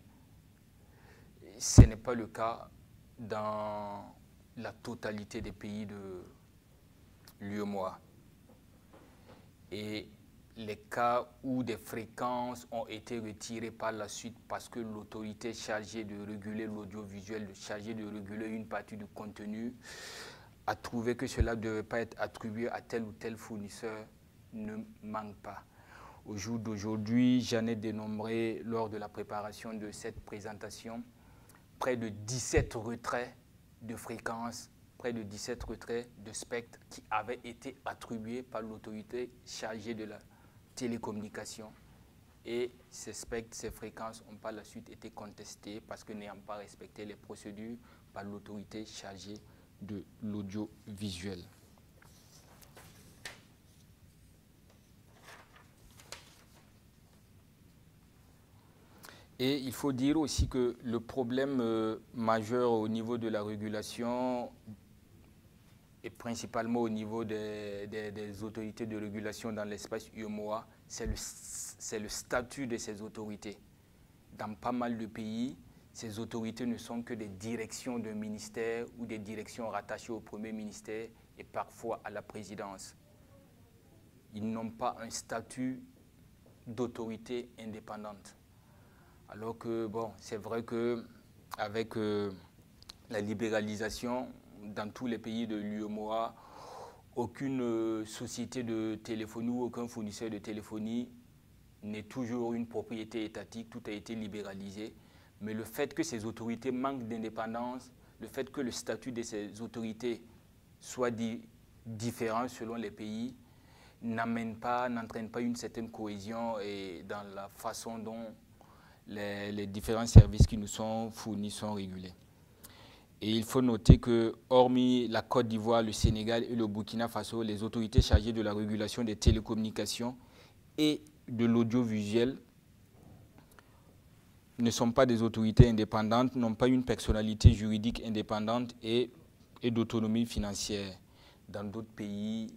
Ce n'est pas le cas dans la totalité des pays de l'UEMOA. Et les cas où des fréquences ont été retirées par la suite parce que l'autorité chargée de réguler l'audiovisuel, chargée de réguler une partie du contenu, a trouvé que cela ne devait pas être attribué à tel ou tel fournisseur, ne manque pas. Au jour d'aujourd'hui, j'en ai dénombré lors de la préparation de cette présentation près de 17 retraits de fréquences, près de 17 retraits de spectres qui avaient été attribués par l'autorité chargée de la télécommunication. Et ces spectres, ces fréquences ont par la suite été contestées parce que n'ayant pas respecté les procédures par l'autorité chargée de l'audiovisuel. Et il faut dire aussi que le problème majeur au niveau de la régulation et principalement au niveau des autorités de régulation dans l'espace UEMOA, c'est le statut de ces autorités. Dans pas mal de pays, ces autorités ne sont que des directions d'un ministère ou des directions rattachées au premier ministère et parfois à la présidence. Ils n'ont pas un statut d'autorités indépendantes. Alors que, bon, c'est vrai qu'avec la libéralisation dans tous les pays de l'UEMOA, aucune société de téléphonie ou aucun fournisseur de téléphonie n'est toujours une propriété étatique, tout a été libéralisé. Mais le fait que ces autorités manquent d'indépendance, le fait que le statut de ces autorités soit différent selon les pays, n'entraîne pas une certaine cohésion et dans la façon dont les différents services qui nous sont fournis sont régulés. Et il faut noter que, hormis la Côte d'Ivoire, le Sénégal et le Burkina Faso, les autorités chargées de la régulation des télécommunications et de l'audiovisuel ne sont pas des autorités indépendantes, n'ont pas une personnalité juridique indépendante et d'autonomie financière. Dans d'autres pays,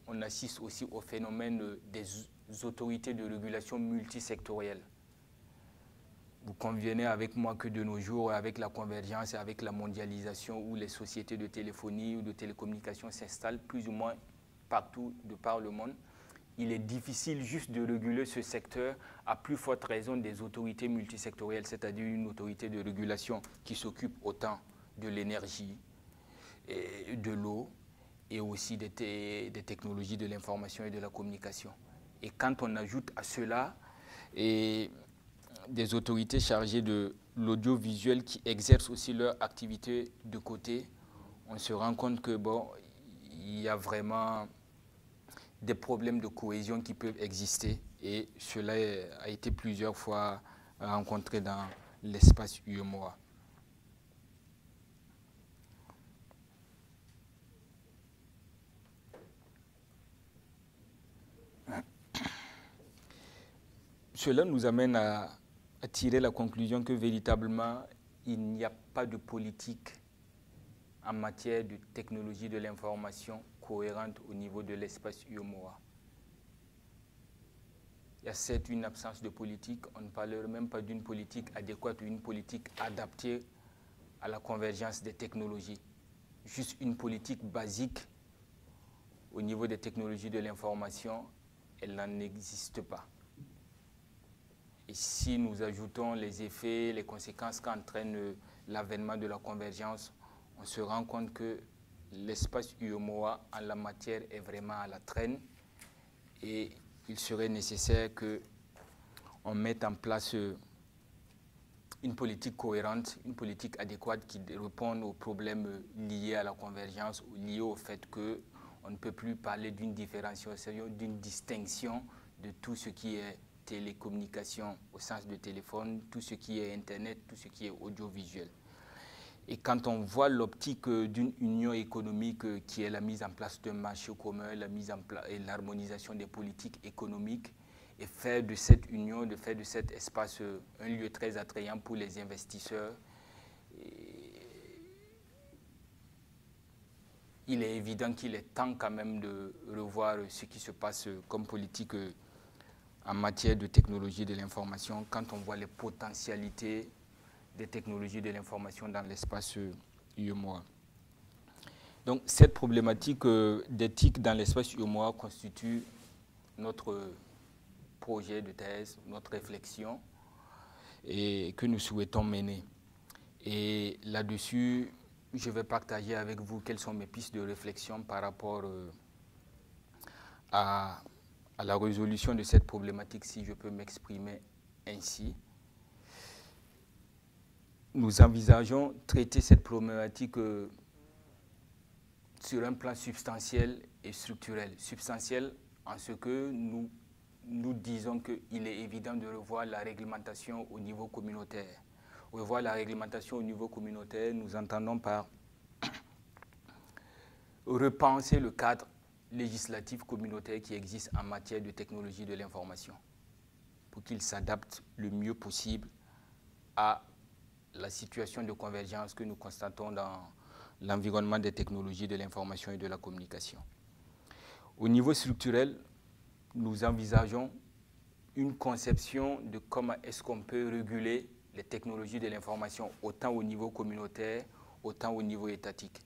on assiste aussi au phénomène des autorités de régulation multisectorielles. Vous convenez avec moi que de nos jours, avec la convergence et avec la mondialisation où les sociétés de téléphonie ou de télécommunications s'installent plus ou moins partout de par le monde, il est difficile juste de réguler ce secteur à plus forte raison des autorités multisectorielles, c'est-à-dire une autorité de régulation qui s'occupe autant de l'énergie, de l'eau et aussi des technologies de l'information et de la communication. Et quand on ajoute à cela des autorités chargées de l'audiovisuel qui exercent aussi leur activité de côté, on se rend compte que bon, il y a vraiment des problèmes de cohésion qui peuvent exister et cela a été plusieurs fois rencontré dans l'espace UEMOA. Cela nous amène à tirer la conclusion que véritablement, il n'y a pas de politique en matière de technologie de l'information cohérente au niveau de l'espace UEMOA. Il y a certes une absence de politique, on ne parle même pas d'une politique adéquate ou une politique adaptée à la convergence des technologies. Juste une politique basique au niveau des technologies de l'information, elle n'en existe pas. Et si nous ajoutons les effets, les conséquences qu'entraîne l'avènement de la convergence, on se rend compte que l'espace UEMOA en la matière est vraiment à la traîne et il serait nécessaire qu'on mette en place une politique cohérente, une politique adéquate qui réponde aux problèmes liés à la convergence, liés au fait qu'on ne peut plus parler d'une différenciation, d'une distinction de tout ce qui est télécommunication au sens de téléphone, tout ce qui est Internet, tout ce qui est audiovisuel. Et quand on voit l'optique d'une union économique qui est la mise en place d'un marché commun, la mise en place et l'harmonisation des politiques économiques, et faire de cette union, de faire de cet espace un lieu très attrayant pour les investisseurs, il est évident qu'il est temps quand même de revoir ce qui se passe comme politique en matière de technologie de l'information, quand on voit les potentialités des technologies de l'information dans l'espace UEMOA. Donc cette problématique d'éthique dans l'espace UEMOA constitue notre projet de thèse, notre réflexion et que nous souhaitons mener. Et là-dessus, je vais partager avec vous quelles sont mes pistes de réflexion par rapport à la résolution de cette problématique, si je peux m'exprimer ainsi. Nous envisageons traiter cette problématique sur un plan substantiel et structurel. Substantiel en ce que nous disons qu'il est évident de revoir la réglementation au niveau communautaire. Revoir la réglementation au niveau communautaire, nous entendons par repenser le cadre législatif communautaire qui existe en matière de technologie de l'information pour qu'il s'adapte le mieux possible à la situation de convergence que nous constatons dans l'environnement des technologies de l'information et de la communication. Au niveau structurel, nous envisageons une conception de comment est-ce qu'on peut réguler les technologies de l'information autant au niveau communautaire, autant au niveau étatique.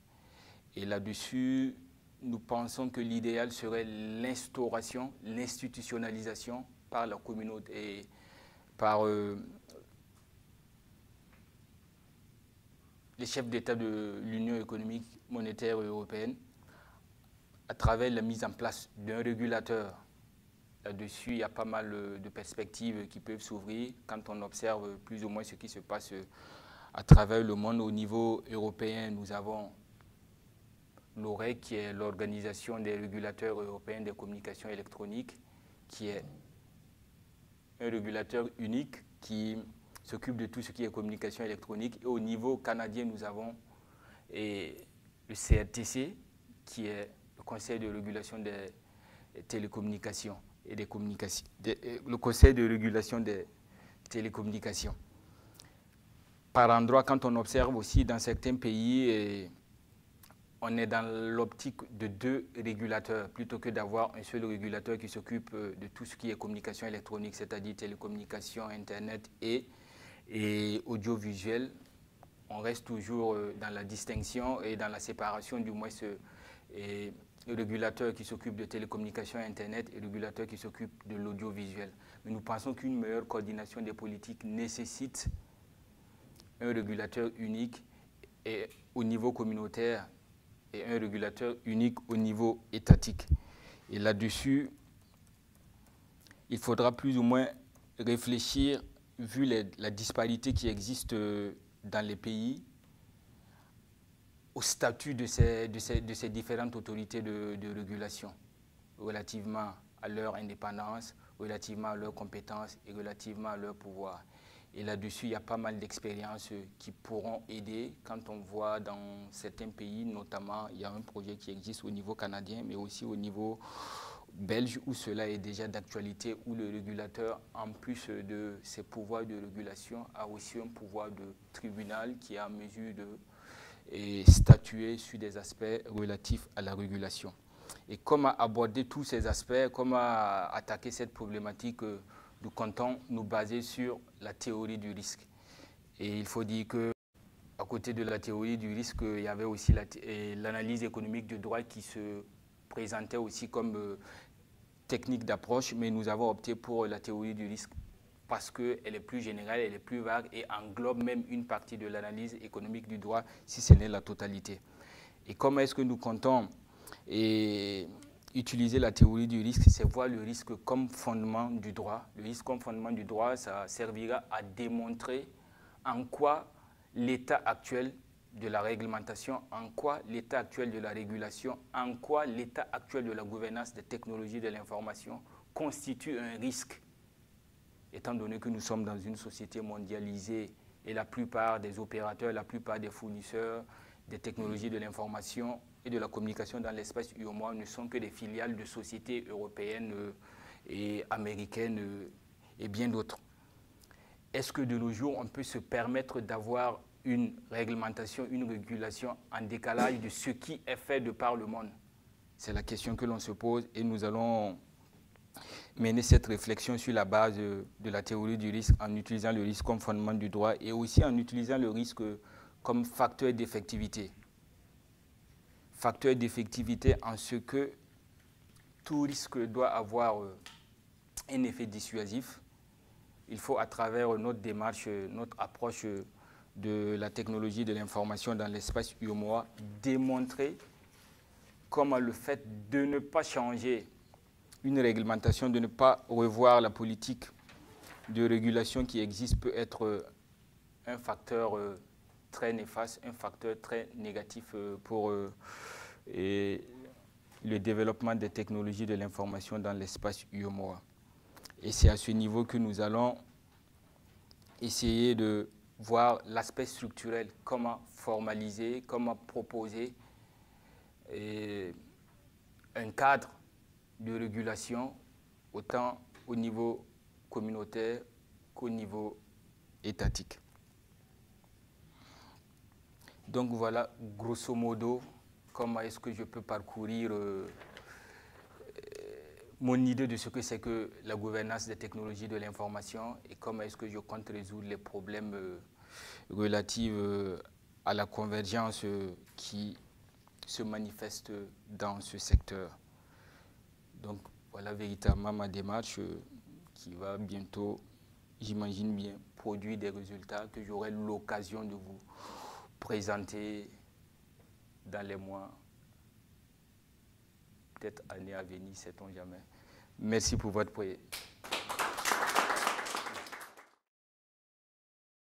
Et là-dessus, nous pensons que l'idéal serait l'instauration, l'institutionnalisation par la communauté et par les chefs d'État de l'Union économique monétaire européenne à travers la mise en place d'un régulateur. Là-dessus, il y a pas mal de perspectives qui peuvent s'ouvrir quand on observe plus ou moins ce qui se passe à travers le monde. Au niveau européen, nous avons l'OREC, qui est l'Organisation des régulateurs européens des communications électroniques, qui est un régulateur unique qui s'occupe de tout ce qui est communication électronique. Et au niveau canadien, nous avons le CRTC, qui est le Conseil de régulation des télécommunications et des communications, le Conseil de régulation des télécommunications. Par endroit, quand on observe aussi dans certains pays, on est dans l'optique de 2 régulateurs, plutôt que d'avoir un seul régulateur qui s'occupe de tout ce qui est communication électronique, c'est-à-dire télécommunications, Internet et audiovisuel. On reste toujours dans la distinction et dans la séparation, du moins le régulateur qui s'occupe de télécommunications Internet et le régulateur qui s'occupe de l'audiovisuel. Mais nous pensons qu'une meilleure coordination des politiques nécessite un régulateur unique et au niveau communautaire et un régulateur unique au niveau étatique. Et là-dessus, il faudra plus ou moins réfléchir, vu la disparité qui existe dans les pays, au statut de ces différentes autorités de régulation, relativement à leur indépendance, relativement à leurs compétences et relativement à leur pouvoir. Et là-dessus, il y a pas mal d'expériences qui pourront aider quand on voit dans certains pays, notamment, il y a un projet qui existe au niveau canadien, mais aussi au niveau belge, où cela est déjà d'actualité, où le régulateur, en plus de ses pouvoirs de régulation, a aussi un pouvoir de tribunal qui est en mesure de statuer sur des aspects relatifs à la régulation. Et comment aborder tous ces aspects, comment attaquer cette problématique, nous comptons nous baser sur la théorie du risque. Et il faut dire que à côté de la théorie du risque, il y avait aussi l'analyse économique du droit qui se présentait aussi comme technique d'approche, mais nous avons opté pour la théorie du risque parce qu'elle est plus générale, elle est plus vague et englobe même une partie de l'analyse économique du droit, si ce n'est la totalité. Et comment est-ce que nous comptons utiliser la théorie du risque, c'est voir le risque comme fondement du droit. Le risque comme fondement du droit, ça servira à démontrer en quoi l'état actuel de la réglementation, en quoi l'état actuel de la régulation, en quoi l'état actuel de la gouvernance des technologies de l'information constitue un risque, étant donné que nous sommes dans une société mondialisée et la plupart des opérateurs, la plupart des fournisseurs des technologies de l'information et de la communication dans l'espace UEMOA ne sont que des filiales de sociétés européennes et américaines et bien d'autres. Est-ce que de nos jours, on peut se permettre d'avoir une réglementation, une régulation en décalage de ce qui est fait de par le monde? C'est la question que l'on se pose et nous allons mener cette réflexion sur la base de la théorie du risque en utilisant le risque comme fondement du droit et aussi en utilisant le risque comme facteur d'effectivité. Facteur d'effectivité en ce que tout risque doit avoir un effet dissuasif. Il faut, à travers notre démarche, notre approche de la technologie de l'information dans l'espace UEMOA, démontrer comment le fait de ne pas changer une réglementation, de ne pas revoir la politique de régulation qui existe peut être un facteur très néfaste, un facteur très négatif pour le développement des technologies de l'information dans l'espace UEMOA. Et c'est à ce niveau que nous allons essayer de voir l'aspect structurel, comment formaliser, comment proposer un cadre de régulation autant au niveau communautaire qu'au niveau étatique. Donc voilà, grosso modo, comment est-ce que je peux parcourir mon idée de ce que c'est que la gouvernance des technologies de l'information et comment est-ce que je compte résoudre les problèmes relatifs à la convergence qui se manifeste dans ce secteur. Donc voilà véritablement ma démarche qui va bientôt, j'imagine bien, produire des résultats que j'aurai l'occasion de vous présenter dans les mois, peut-être années à venir, sait-on jamais. Merci pour votre